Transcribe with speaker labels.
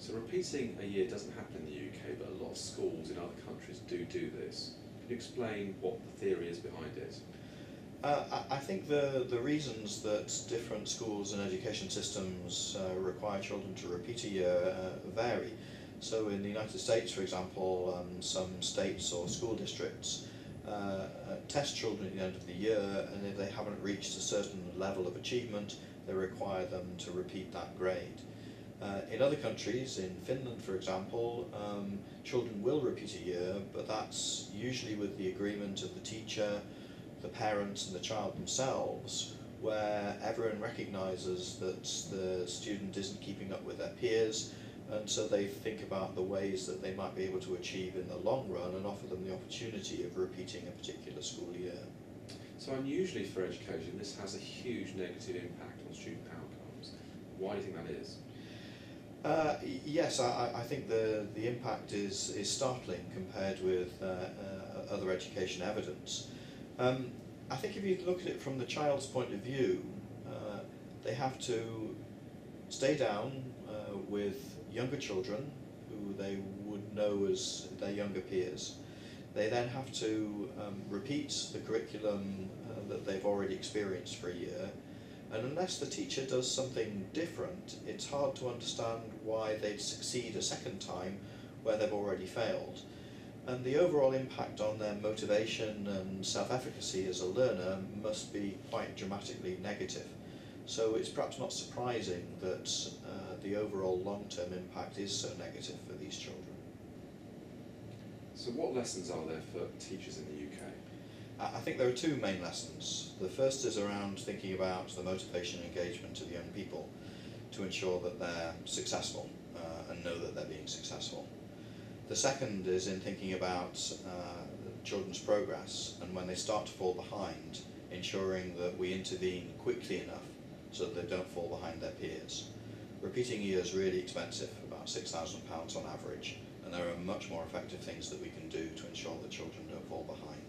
Speaker 1: So repeating a year doesn't happen in the UK, but a lot of schools in other countries do this. Can you explain what the theory is behind it?
Speaker 2: I think the reasons that different schools and education systems require children to repeat a year vary. So in the United States, for example, some states or school districts test children at the end of the year, and if they haven't reached a certain level of achievement, they require them to repeat that grade. In other countries, in Finland for example, children will repeat a year, but that's usually with the agreement of the teacher, the parents and the child themselves, where everyone recognises that the student isn't keeping up with their peers, and so they think about the ways that they might be able to achieve in the long run and offer them the opportunity of repeating a particular school year.
Speaker 1: So unusually for education, this has a huge negative impact on student outcomes. Why do you think that is?
Speaker 2: Yes, I think the impact is startling compared with other education evidence. I think if you look at it from the child's point of view, they have to stay down with younger children who they would know as their younger peers. They then have to repeat the curriculum that they've already experienced for a year, and unless the teacher does something different, it's hard to understand why they'd succeed a second time where they've already failed. And the overall impact on their motivation and self-efficacy as a learner must be quite dramatically negative. So it's perhaps not surprising that the overall long-term impact is so negative for these children.
Speaker 1: So what lessons are there for teachers in the UK?
Speaker 2: I think there are two main lessons. The first is around thinking about the motivation and engagement of young people to ensure that they're successful and know that they're being successful. The second is in thinking about children's progress, and when they start to fall behind, ensuring that we intervene quickly enough so that they don't fall behind their peers. Repeating a year is really expensive, about £6,000 on average, and there are much more effective things that we can do to ensure that children don't fall behind.